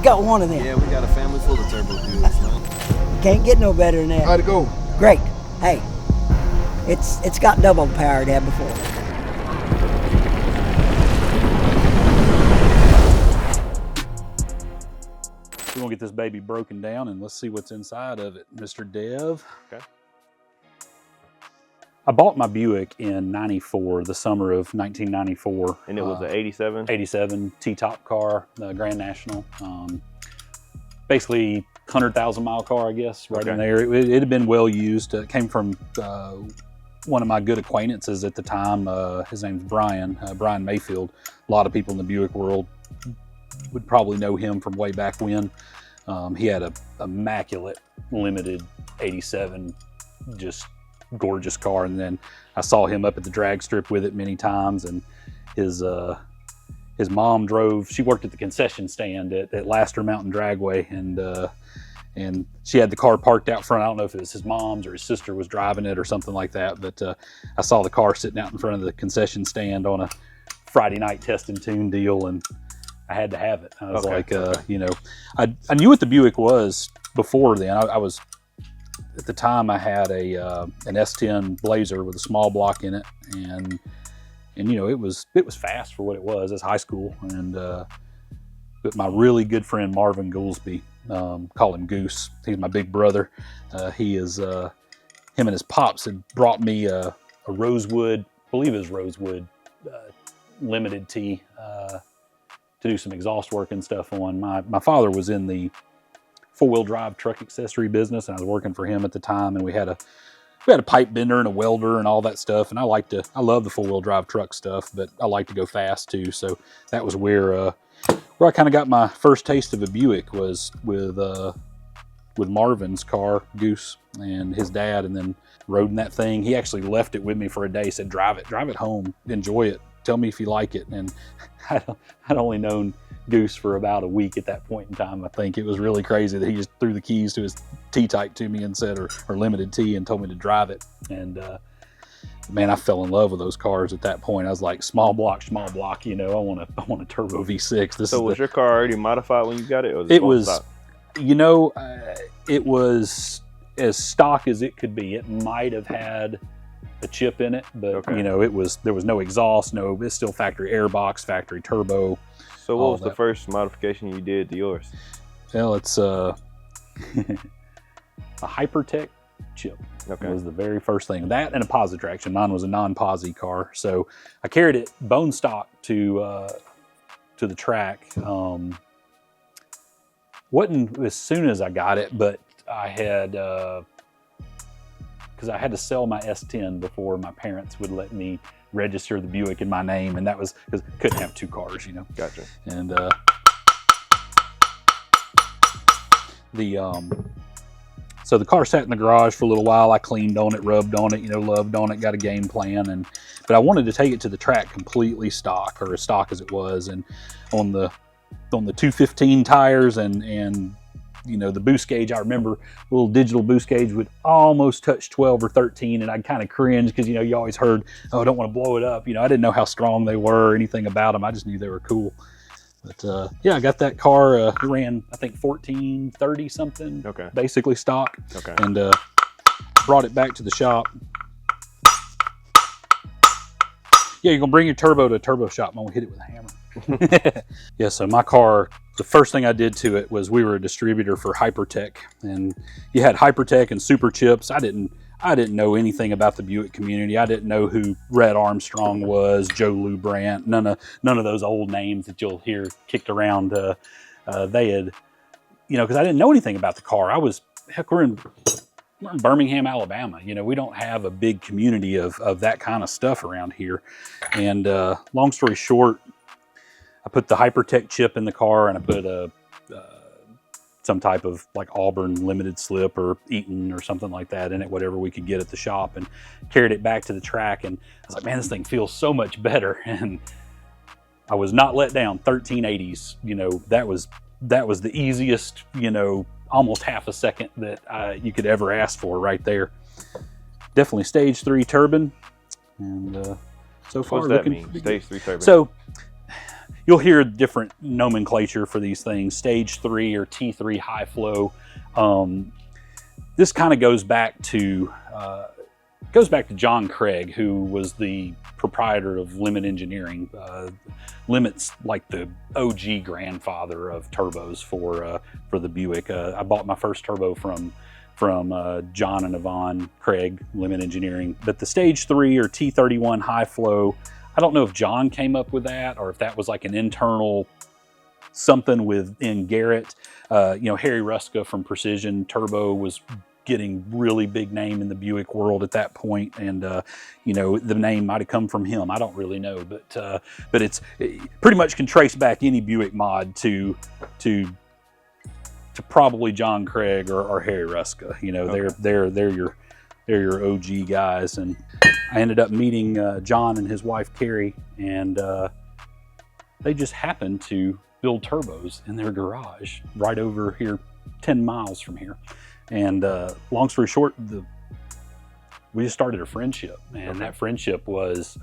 got one of them. Yeah, we got a family full of Turbo Buicks, man. Can't get no better than that. How'd it go? Great. Hey, it's got double the power it had before. We're gonna get this baby broken down and let's see what's inside of it. Mr. Dev. Okay. I bought my Buick in '94, the summer of 1994. And it was an 87? 87 T-top car, Grand National. Basically 100,000 mile car, I guess, right in there. It had been well used. It came from one of my good acquaintances at the time. His name's Brian Mayfield. A lot of people in the Buick world would probably know him from way back when. He had a immaculate limited 87, just gorgeous car. And then I saw him up at the drag strip with it many times, and his mom drove. She worked at the concession stand at Laster Mountain Dragway, and she had the car parked out front. I don't know if it was his mom's or his sister was driving it or something like that, but I saw the car sitting out in front of the concession stand on a Friday night test and tune deal, and I had to have it. I was you know, I knew what the Buick was before then. I was, at the time, I had an S10 Blazer with a small block in it, and you know, it was fast for what it was. It's high school, and but my really good friend Marvin Goolsby, call him Goose. He's my big brother. He is him and his pops had brought me a Rosewood, I believe it was Rosewood limited T to do some exhaust work and stuff on. My father was in the four-wheel drive truck accessory business, and I was working for him at the time, and we had a pipe bender and a welder and all that stuff. And I love the four-wheel drive truck stuff, but I like to go fast too. So that was where I kind of got my first taste of a Buick, was with Marvin's car, Goose, and his dad, and then rode in that thing. He actually left it with me for a day, said, drive it home, enjoy it, tell me if you like it. And I'd only known Goose for about a week at that point in time. I think it was really crazy that he just threw the keys to his T-Type to me and said, or limited T, and told me to drive it. And man, I fell in love with those cars at that point. I was like, small block, you know, I want a turbo V6. So was your car already modified when you got it? Or it was, you know, it was as stock as it could be. It might have had a chip in it, but you know, there was no exhaust, it's still factory airbox, factory turbo. So what was the first modification you did to yours? Well, it's a Hypertech chip. Okay. Was the very first thing. That and a posi traction. Mine was a non-posi car, so I carried it bone stock to the track. Wasn't as soon as I got it, but I had because I had to sell my S10 before my parents would let me register the Buick in my name, and that was because I couldn't have two cars, you know. Gotcha. And so the car sat in the garage for a little while. I cleaned on it, rubbed on it, you know, loved on it, got a game plan, but I wanted to take it to the track completely stock, or as stock as it was, and on the 215 tires and you know, the boost gauge, I remember a little digital boost gauge would almost touch 12 or 13, and I'd kind of cringe because, you know, you always heard, oh, I don't want to blow it up. You know, I didn't know how strong they were or anything about them. I just knew they were cool. But yeah, I got that car. It ran, I think, 1430 something. Okay. Basically stock. Okay. And brought it back to the shop. Yeah, you're gonna bring your turbo to a turbo shop. I'm gonna hit it with a hammer. Yeah, so my car, the first thing I did to it was, we were a distributor for Hypertech, and you had Hypertech and Super Chips. I didn't know anything about the Buick community. I didn't know who Red Armstrong was, Joe Lou Brandt, none of those old names that you'll hear kicked around. They had, you know, because I didn't know anything about the car. We're in Birmingham, Alabama. You know, we don't have a big community of that kind of stuff around here. And long story short, I put the Hypertech chip in the car, and I put some type of like Auburn limited slip or Eaton or something like that in it, whatever we could get at the shop, and carried it back to the track. And I was like, man, this thing feels so much better. And I was not let down. 1380s, you know, that was the easiest, you know, almost half a second that you could ever ask for right there. Definitely stage 3 turbine. And so far, what does that mean? Stage 3 turbine. So you'll hear different nomenclature for these things, stage 3 or T3 high flow. This kind of goes back to John Craig, who was the proprietor of Limit Engineering. Limit's like the OG grandfather of turbos for the Buick. I bought my first turbo from John and Yvonne Craig, Limit Engineering. But the stage 3 or T31 high flow, I don't know if John came up with that or if that was like an internal something within Garrett. Harry Ruska from Precision Turbo was getting really big name in the Buick world at that point, and the name might have come from him. I don't really know, but it pretty much can trace back any Buick mod to probably John Craig or Harry Ruska. Okay. They're your OG guys, and I ended up meeting John and his wife Carrie, and they just happened to build turbos in their garage right over here, 10 miles from here. And long story short, we just started a friendship, and okay. That friendship was,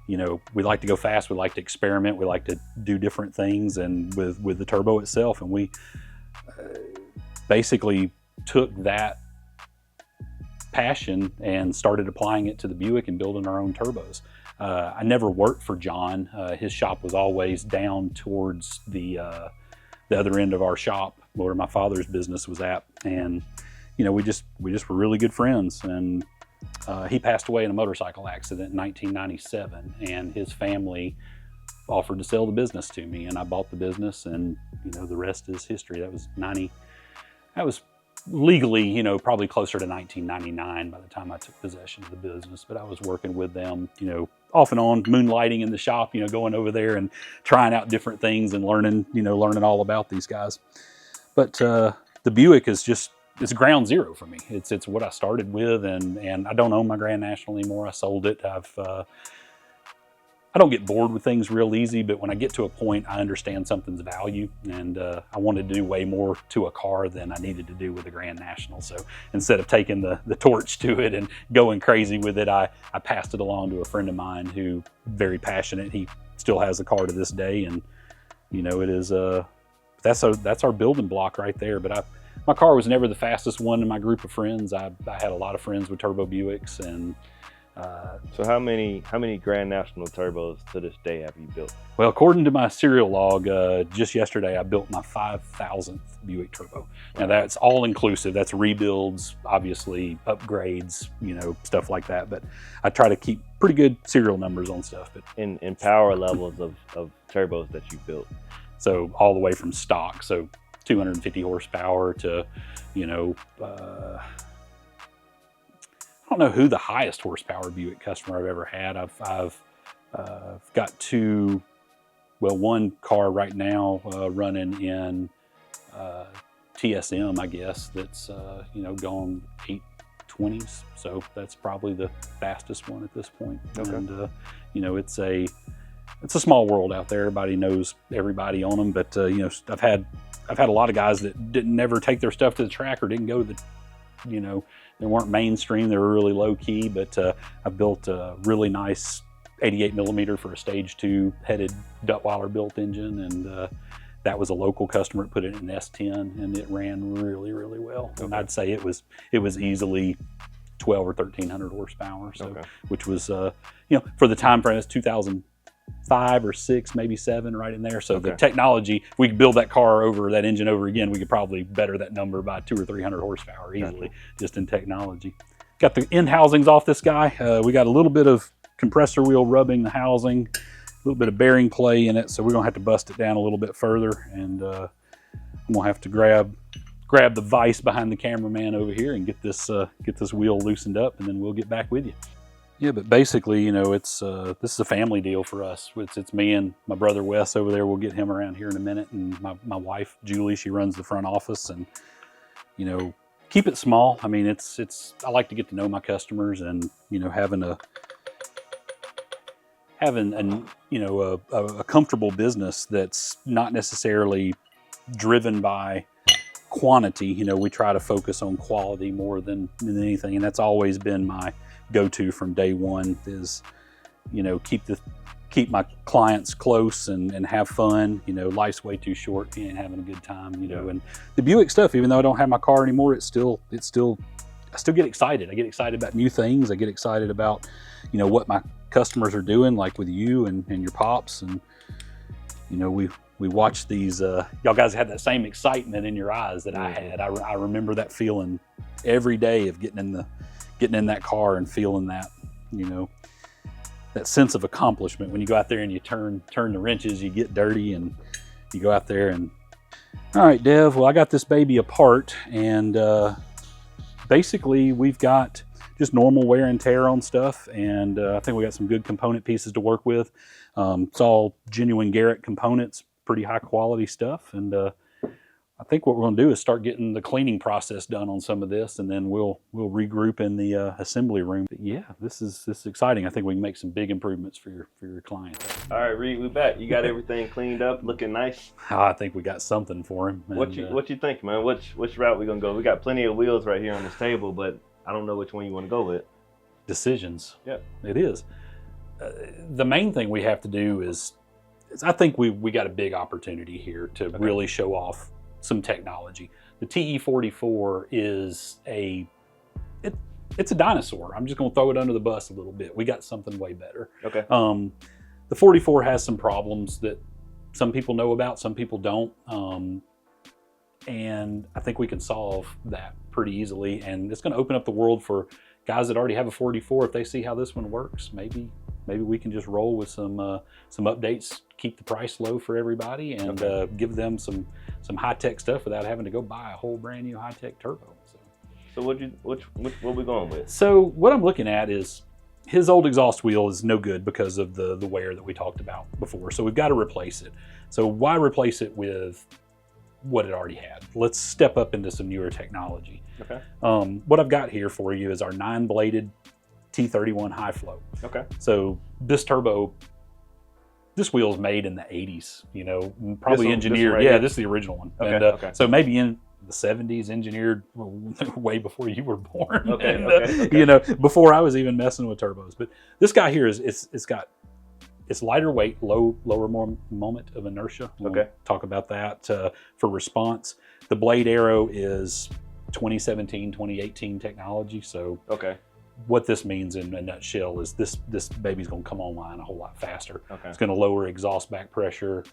we like to go fast, we like to experiment, we like to do different things, and with the turbo itself, and we basically took that passion and started applying it to the Buick and building our own turbos. I never worked for John. His shop was always down towards the other end of our shop where my father's business was at, and we just were really good friends. And he passed away in a motorcycle accident in 1997, and his family offered to sell the business to me, and I bought the business, and the rest is history. That was legally, probably closer to 1999 by the time I took possession of the business, but I was working with them, off and on, moonlighting in the shop, going over there and trying out different things and learning all about these guys. But the Buick is it's ground zero for me. It's what I started with, and I don't own my Grand National anymore. I sold it. I don't get bored with things real easy, but when I get to a point, I understand something's value, and I wanted to do way more to a car than I needed to do with the Grand National. So instead of taking the torch to it and going crazy with it, I passed it along to a friend of mine who very passionate. He still has the car to this day, and it is that's our building block right there. But my car was never the fastest one in my group of friends. I had a lot of friends with Turbo Buicks, and so how many Grand National turbos to this day have you built? Well, according to my serial log, just yesterday I built my 5,000th Buick Turbo. Now that's all inclusive. That's rebuilds, obviously upgrades, stuff like that. But I try to keep pretty good serial numbers on stuff. But in power levels of turbos that you built, so all the way from stock, so 250 horsepower to, I don't know who the highest horsepower Buick customer I've ever had. I've got one car right now running in TSM, I guess, that's going 820s. So that's probably the fastest one at this point. Okay. And it's a small world out there. Everybody knows everybody on them, but I've had a lot of guys that didn't never take their stuff to the track or didn't go to the they weren't mainstream, they were really low key, but I built a really nice 88 millimeter for a stage 2 headed Duttweiler built engine, and that was a local customer that put it in an S10, and it ran really, really well. Okay. And I'd say it was easily 12 or 1300 horsepower, so okay. Which was for the time frame, it's 2005 or 6, maybe 7, right in there. So okay. The technology, if we could build that engine over again, we could probably better that number by 200 or 300 horsepower easily, just in technology. Got the end housings off this guy. We got a little bit of compressor wheel rubbing the housing, a little bit of bearing play in it, so we're gonna have to bust it down a little bit further, and I'm gonna have to grab the vise behind the cameraman over here and get this wheel loosened up, and then we'll get back with you. Yeah, but basically, this is a family deal for us. It's me and my brother Wes over there. We'll get him around here in a minute, and my wife Julie, she runs the front office, and keep it small. I mean, I like to get to know my customers, and having a comfortable business that's not necessarily driven by quantity. We try to focus on quality more than anything, and that's always been my go-to from day one, is keep keep my clients close and have fun. You know, life's way too short if you ain't having a good time, you know. And the Buick stuff, even though I don't have my car anymore, I still get excited. I get excited about new things. I get excited about, you know, what my customers are doing, like with you and your pops. And, you know, we watched these, y'all guys had that same excitement in your eyes that I had. I remember that feeling every day of getting in that car and feeling that, you know, that sense of accomplishment when you go out there and you turn the wrenches, you get dirty, and you go out there and, all right, Dev, well, I got this baby apart, and basically we've got just normal wear and tear on stuff, and I think we got some good component pieces to work with. It's all genuine Garrett components, pretty high quality stuff, and I think what we're going to do is start getting the cleaning process done on some of this, and then we'll regroup in the assembly room. But yeah, this is exciting. I think we can make some big improvements for your client. All right, Reed, we back. You got everything cleaned up, looking nice. I think we got something for him. What you think, man? Which route we gonna go? We got plenty of wheels right here on this table, but I don't know which one you want to go with. Decisions. Yep. It is. The main thing we have to do is I think we got a big opportunity here to really show off some technology. The TE44 is it's a dinosaur. I'm just going to throw it under the bus a little bit. We got something way better. Okay. The 44 has some problems that some people know about, some people don't, and I think we can solve that pretty easily. And it's going to open up the world for guys that already have a 44. If they see how this one works, maybe we can just roll with some updates, keep the price low for everybody, and give them some high-tech stuff without having to go buy a whole brand new high-tech turbo. So what we going with? So what I'm looking at is his old exhaust wheel is no good because of the wear that we talked about before. So we've got to replace it. So why replace it with what it already had? Let's step up into some newer technology. Okay. What I've got here for you is our 9-bladed T31 high flow. Okay. So this wheel is made in the 80s, you know, probably engineered. This is the original one. Okay. And so maybe in the 70s, engineered way before you were born. Okay. You know, before I was even messing with turbos. But this guy here it's lighter weight, lower moment of inertia. We'll talk about that for response. The blade arrow is 2017, 2018 technology. So what this means in a nutshell is this baby's going to come online a whole lot faster. It's going to lower exhaust back pressure.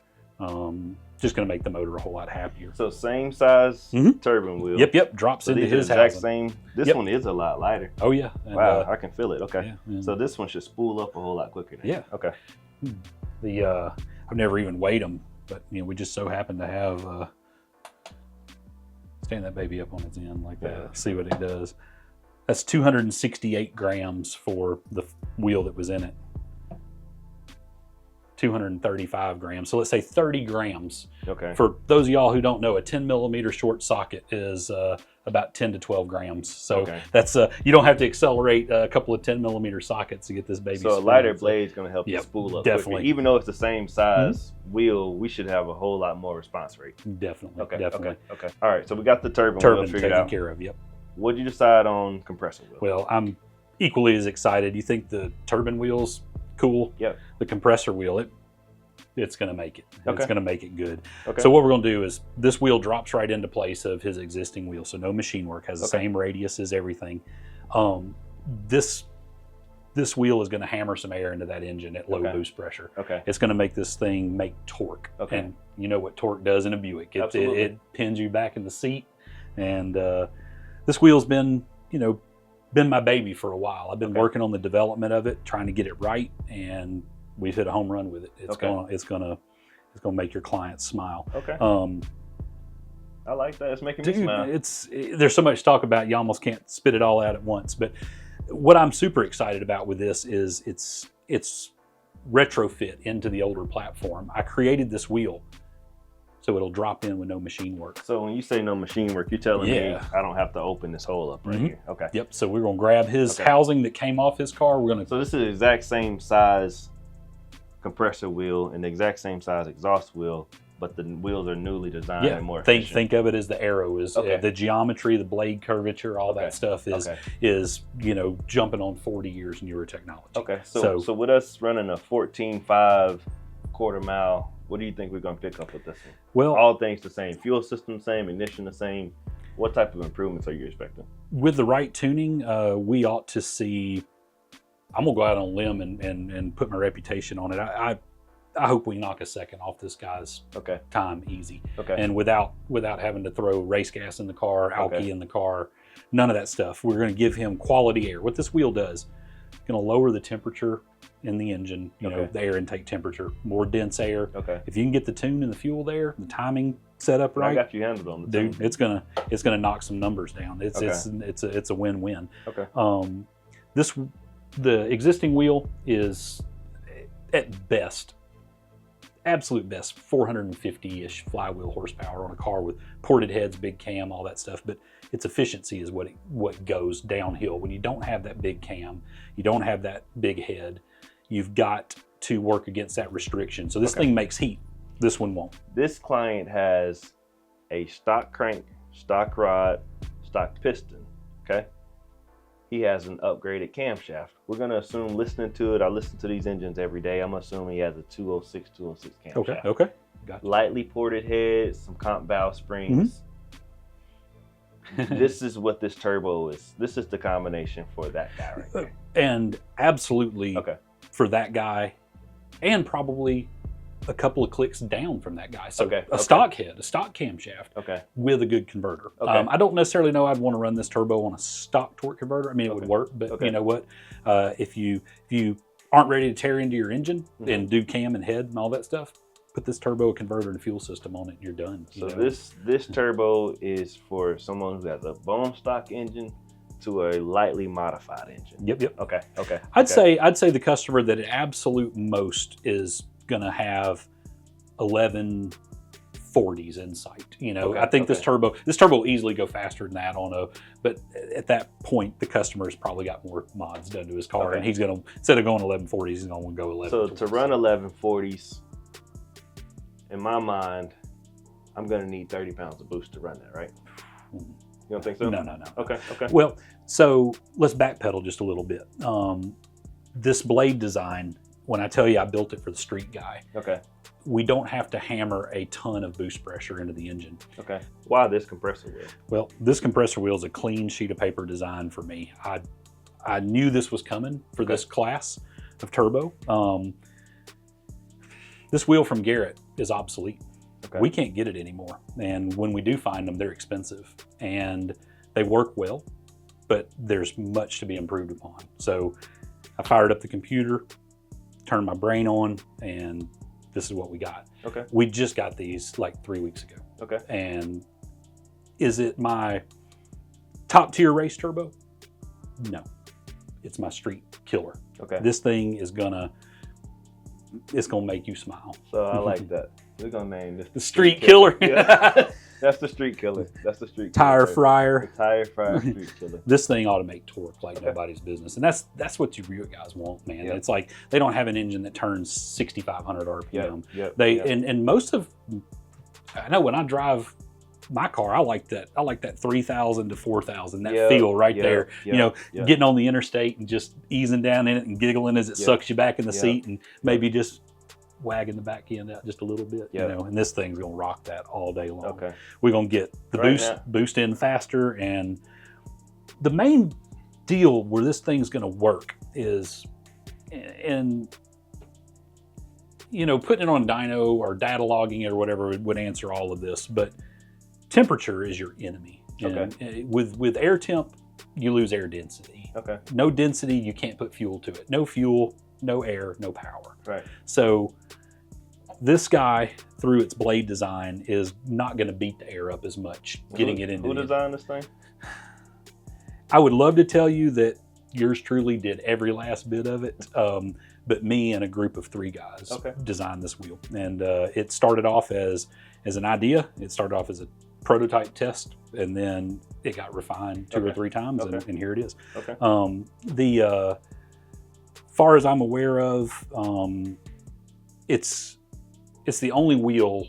Just going to make the motor a whole lot happier. So same size turbine wheel. Yep. Drops into his housing. Same. This one is a lot lighter. Oh yeah. And, wow, I can feel it. Okay. Yeah, so this one should spool up a whole lot quicker. Yeah. Okay. I've never even weighed them, but you know, we just so happen to have stand that baby up on its end like that. See what it does. That's 268 grams for the wheel that was in it. 235 grams. So let's say 30 grams. Okay. For those of y'all who don't know, a 10 millimeter short socket is about 10 to 12 grams. So that's you don't have to accelerate a couple of 10 millimeter sockets to get this baby. So a lighter blade is going to help you spool up definitely quicker. Even though it's the same size wheel, we should have a whole lot more response rate. Definitely. Okay. All right. So we got the turbine wheel figured taken out. care of. Yep. What did you decide on compressor wheel? Well, I'm equally as excited. You think the turbine wheel's cool? Yep. The compressor wheel, it's going to make it. It's going to make it good. Okay. So what we're going to do is this wheel drops right into place of his existing wheel. So no machine work, has the same radius as everything. This wheel is going to hammer some air into that engine at low boost pressure. It's going to make this thing make torque. And you know what torque does in a Buick. It pins you back in the seat. And this wheel's been my baby for a while. I've been working on the development of it, trying to get it right, and we've hit a home run with it. It's gonna make your clients smile. I like that. It's making me smile. There's so much to talk about. You almost can't spit it all out at once. But what I'm super excited about with this is it's retrofit into the older platform. I created this wheel so it'll drop in with no machine work. So when you say no machine work, you're telling me I don't have to open this hole up right here. Yep. So we're gonna grab his housing that came off his car. So this is the exact same size compressor wheel and the exact same size exhaust wheel, but the wheels are newly designed and more think efficient. think of it as the arrow is the geometry, the blade curvature, all that stuff is jumping on 40 years newer technology. Okay, so with us running a 14.5 quarter mile, what do you think we're going to pick up with this one? Well, all things the same, fuel system same, ignition the same. What type of improvements are you expecting? With the right tuning, we ought to see. I'm gonna go out on a limb and put my reputation on it. I hope we knock a second off this guy's time easy. And without having to throw race gas in the car, alky in the car, none of that stuff. We're gonna give him quality air. What this wheel does, it's gonna lower the temperature in the engine, the air intake temperature, more dense air. If you can get the tune and the fuel there, the timing set up right. I got you handled on the dude. It's gonna knock some numbers down. It's a win-win. The existing wheel is at best, absolute best, 450-ish flywheel horsepower on a car with ported heads, big cam, all that stuff. But its efficiency is what goes downhill. When you don't have that big cam, you don't have that big head, you've got to work against that restriction. So this thing makes heat. This one won't. This client has a stock crank, stock rod, stock piston, okay? He has an upgraded camshaft. We're gonna assume, listening to it, I listen to these engines every day, I'm assuming he has a 206 camshaft. Okay, gotcha. Lightly ported head, some comp valve springs. This is what this turbo is. This is the combination for that guy right there. And absolutely for that guy, and probably a couple of clicks down from that guy. So a stock head, a stock camshaft with a good converter. I don't necessarily know I'd want to run this turbo on a stock torque converter. I mean, it would work, but you know what? If you aren't ready to tear into your engine and do cam and head and all that stuff, put this turbo converter and fuel system on it and you're done. So this turbo is for someone who has a bone stock engine to a lightly modified engine. Yep. Okay. I'd say the customer that at absolute most is gonna have 1140s in sight. I think this turbo will easily go faster than that but at that point the customer's probably got more mods done to his car and he's gonna, instead of going 1140s, he's gonna go 11. So to run 1140s, in my mind, I'm gonna need 30 pounds of boost to run that, right? You don't think so? No. Okay. Well, so let's backpedal just a little bit. This blade design, when I tell you I built it for the street guy, we don't have to hammer a ton of boost pressure into the engine. Why this compressor wheel? Well, this compressor wheel is a clean sheet of paper design for me. I knew this was coming for this class of turbo. This wheel from Garrett is obsolete. We can't get it anymore. And when we do find them, they're expensive and they work well, but there's much to be improved upon. So I fired up the computer, turned my brain on, and this is what we got. We just got these like 3 weeks ago. And is it my top tier race turbo? No, it's my street killer. This thing is it's gonna make you smile. So I like that. We're gonna name this the street killer. That's the street killer. Tire fryer. The tire fryer street killer. This thing ought to make torque like nobody's business, and that's what you Buick guys want, man. It's like they don't have an engine that turns 6,500 RPM. And most of, I know when I drive my car, I like that 3,000 to 4,000, that feel right there. Getting on the interstate and just easing down in it and giggling as it sucks you back in the seat and maybe just wagging the back end out just a little bit. And this thing's gonna rock that all day long. We're gonna get the boost in faster, and the main deal where this thing's gonna work is in putting it on dyno or data logging or whatever would answer all of this, but temperature is your enemy. And with air temp, you lose air density. No density, you can't put fuel to it. No fuel, no air, no power. So this guy, through its blade design, is not going to beat the air up as much, getting it into. Who designed this thing? I would love to tell you that yours truly did every last bit of it, but me and a group of 3 guys designed this wheel, and it started off as an idea. It started off as a prototype test, and then it got refined 2 or 3 times, and here it is. Far as I'm aware of, it's the only wheel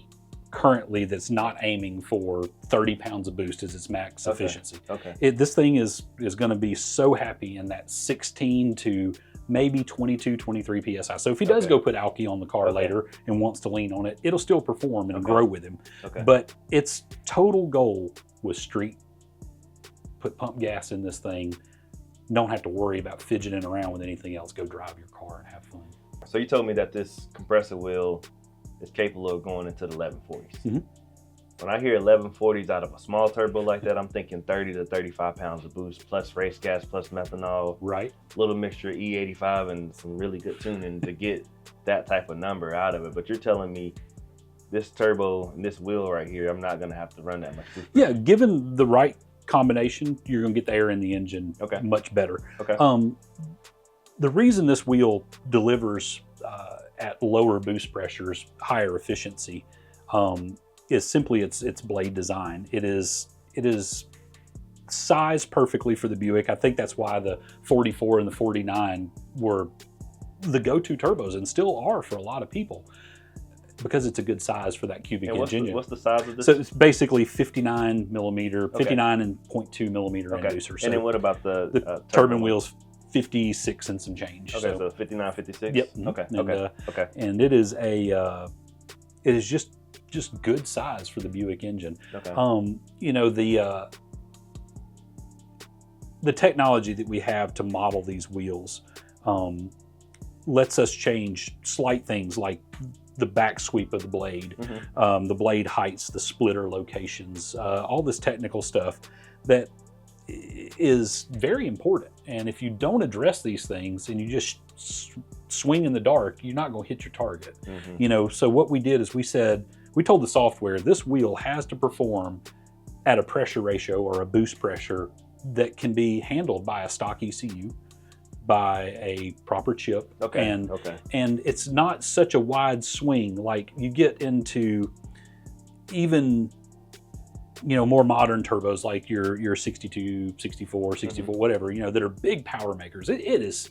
currently that's not aiming for 30 pounds of boost as its max efficiency. Okay. This thing is going to be so happy in that 16 to maybe 22, 23 PSI. So if he does go put alky on the car later and wants to lean on it, it'll still perform and grow with him. But its total goal was street. Put pump gas in this thing. Don't have to worry about fidgeting around with anything else. Go drive your car and have fun. So you told me that this compressor wheel is capable of going into the 1140s. When I hear 1140s out of a small turbo like that, I'm thinking 30 to 35 pounds of boost, plus race gas, plus methanol. Right. Little mixture of E85 and some really good tuning to get that type of number out of it. But you're telling me this turbo and this wheel right here, I'm not going to have to run that much boost. Yeah, given the right combination, you're going to get the air in the engine much better. The reason this wheel delivers at lower boost pressures, higher efficiency, is simply its blade design. It is sized perfectly for the Buick. I think that's why the 44 and the 49 were the go-to turbos and still are for a lot of people, because it's a good size for that cubic inch engine. What's the size of this? So it's basically 59 millimeter, 59 and 0.2 millimeter inducer. So and then what about the turbine wheels? 56 and some change. Okay, so 59, 56? Yep. Okay. And it is it is just good size for the Buick engine. You know, the technology that we have to model these wheels lets us change slight things like the back sweep of the blade, the blade heights, the splitter locations, all this technical stuff that is very important. And if you don't address these things and you just swing in the dark, you're not going to hit your target. You know, so what we did is we told the software this wheel has to perform at a pressure ratio or a boost pressure that can be handled by a stock ECU, by a proper chip, and it's not such a wide swing like you get into even, you know, more modern turbos like your 62, 64, 64, whatever, you know, that are big power makers. It is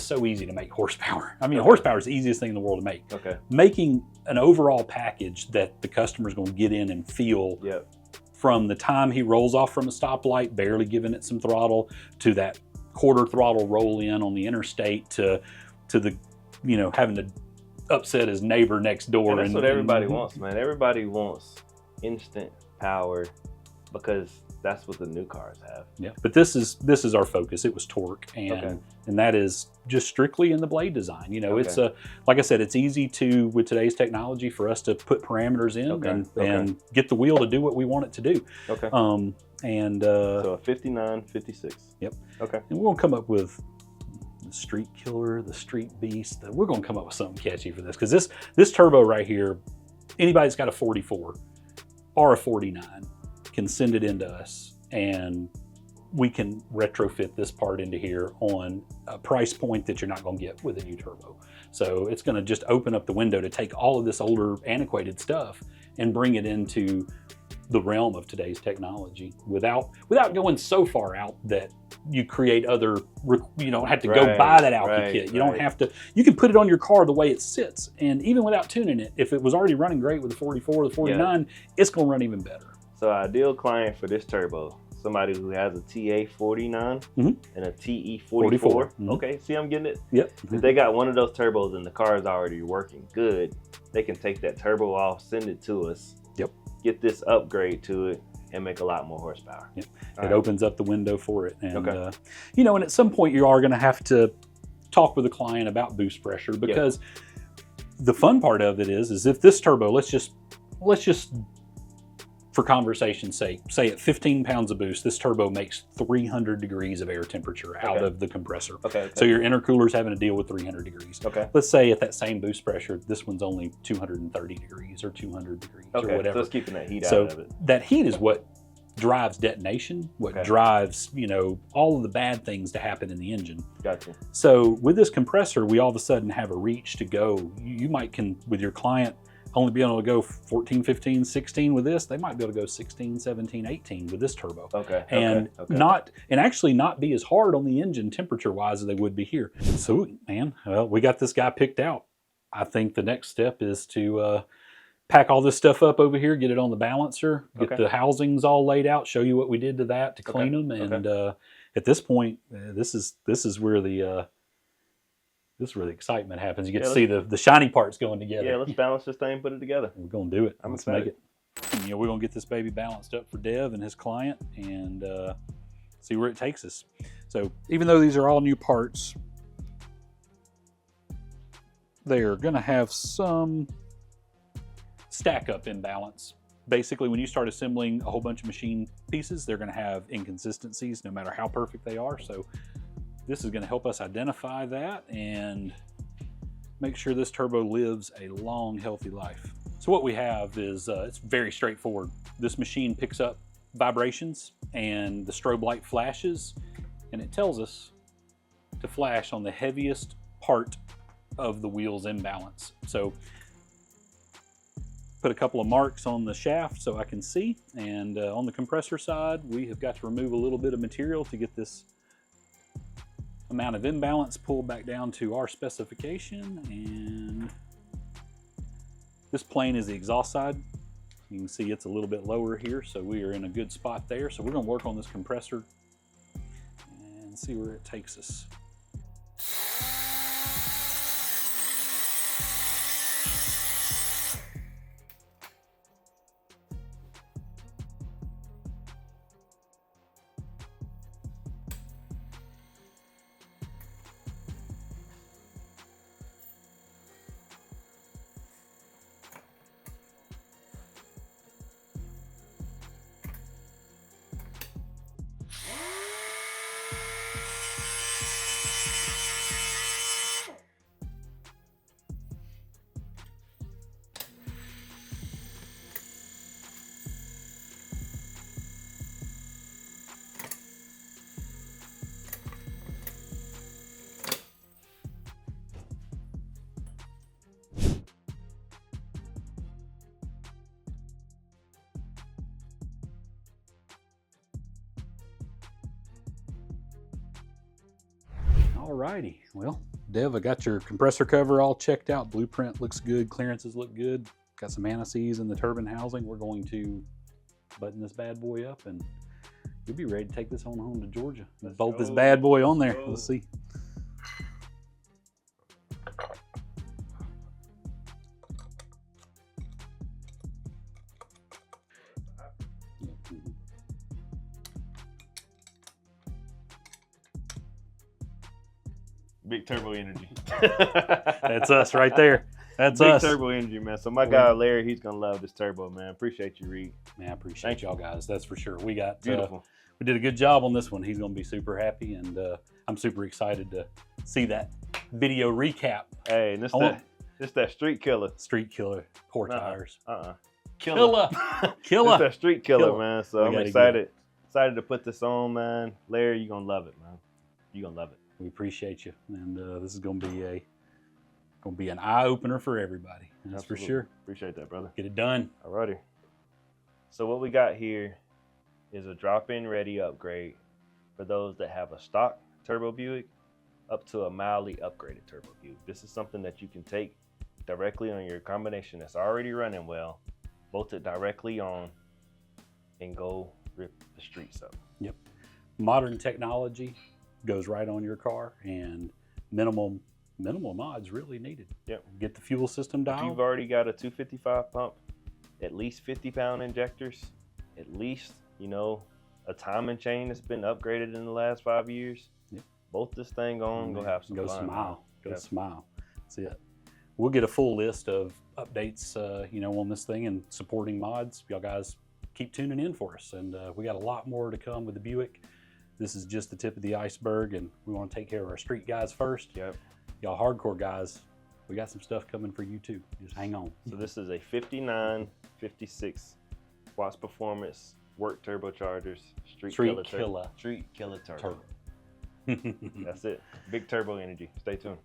so easy to make horsepower. I mean, horsepower is the easiest thing in the world to make. Making an overall package that the customer's going to get in and feel from the time he rolls off from a stoplight, barely giving it some throttle, to that quarter throttle roll in on the interstate, to the, you know, having to upset his neighbor next door. And that's what everybody wants, man. Everybody wants instant power because that's what the new cars have. Yeah, but this is our focus. It was torque, and that is just strictly in the blade design. You know, it's like I said, it's easy to, with today's technology, for us to put parameters in and get the wheel to do what we want it to do. So a 59, 56. Yep. And we're gonna come up with the street killer, the street beast. We're gonna come up with something catchy for this, because this turbo right here, anybody that's got a 44 or a 49 can send it into us, and we can retrofit this part into here on a price point that you're not going to get with a new turbo. So it's going to just open up the window to take all of this older, antiquated stuff and bring it into the realm of today's technology without going so far out that you create other, you don't have to go buy that alky kit. You don't have to, you can put it on your car the way it sits, and even without tuning it, if it was already running great with the 44 or the 49, it's going to run even better. So ideal client for this turbo, somebody who has a TA49 and a TE44. Okay, see, I'm getting it? Yep. If they got one of those turbos and the car is already working good, they can take that turbo off, send it to us, get this upgrade to it, and make a lot more horsepower. It opens up the window for it. And, you know, and at some point you are going to have to talk with the client about boost pressure, because the fun part of it is if this turbo, let's just for conversation's sake, say at 15 pounds of boost, this turbo makes 300 degrees of air temperature out of the compressor. So your intercooler's having to deal with 300 degrees. Let's say at that same boost pressure, this one's only 230 degrees or 200 degrees or whatever. So it's keeping that heat out of it. That heat is what drives detonation, what drives, you know, all of the bad things to happen in the engine. So with this compressor, we all of a sudden have a reach to go. You might with your client, only be able to go 14, 15, 16 with this. They might be able to go 16, 17, 18 with this turbo. And actually not be as hard on the engine temperature wise as they would be here. So man, well, we got this guy picked out. I think the next step is to pack all this stuff up over here, get it on the balancer, get Okay. the housings all laid out, show you what we did to that to clean them, and at this point, this is where the excitement happens. You get to see the shiny parts going together. Yeah, let's balance this thing, put it together. We're gonna do it. I'm Let's excited. make it. You know, we're gonna get this baby balanced up for Dev and his client, and see where it takes us. So even though these are all new parts, they are gonna have some stack up imbalance. Basically, when you start assembling a whole bunch of machine pieces, they're gonna have inconsistencies no matter how perfect they are. So this is gonna help us identify that and make sure this turbo lives a long, healthy life. So what we have is, it's very straightforward. This machine picks up vibrations and the strobe light flashes, and it tells us to flash on the heaviest part of the wheel's imbalance. So put a couple of marks on the shaft so I can see, and on the compressor side, we have got to remove a little bit of material to get this amount of imbalance pulled back down to our specification. And this plane is the exhaust side. You can see it's a little bit lower here, so we are in a good spot there. So we're gonna work on this compressor and see where it takes us. Alrighty, well, Dev, I got your compressor cover all checked out. Blueprint looks good, clearances look good. Got some anti-seize in the turbine housing. We're going to button this bad boy up, and you'll be ready to take this on home to Georgia. Bolt this bad boy on there. Let's see. Big turbo energy. That's us right there. That's Big us. turbo energy, man. So my guy Larry, he's gonna love this turbo, man. Appreciate you, Reed. Man, I appreciate y'all guys. That's for sure. We got Beautiful. We did a good job on this one. He's gonna be super happy, and I'm super excited to see that video recap. Hey, and this that street killer. Street killer, poor tires. Killer. Killer. It's that street killer, Killer. man. So I'm excited to put this on, man. Larry, you're gonna love it, man. You're gonna love it. We appreciate you, and this is gonna be an eye opener for everybody. That's Absolutely. for sure. Appreciate that, brother. Get it done. Alrighty. So what we got here is a drop-in ready upgrade for those that have a stock Turbo Buick up to a mildly upgraded Turbo Buick. This is something that you can take directly on your combination that's already running well, bolt it directly on, and go rip the streets up. Yep. Modern technology goes right on your car, and minimal mods really needed. Yep. Get the fuel system If dialed. you've already got a 255 pump, at least 50-pound injectors, at least, a timing chain that's been upgraded in the last 5 years. Yep. Bolt this thing on, go have some Go fun. smile. Go Yep. smile. That's it. We'll get a full list of updates, on this thing and supporting mods. Y'all guys keep tuning in for us, and we got a lot more to come with the Buick. This is just the tip of the iceberg, and we want to take care of our street guys first. Yep. Y'all hardcore guys, we got some stuff coming for you too. Just hang on. So this is a 59, 56 watts performance work turbochargers street killer killer. Street killer turbo. Turbo. That's it. Big turbo energy. Stay tuned.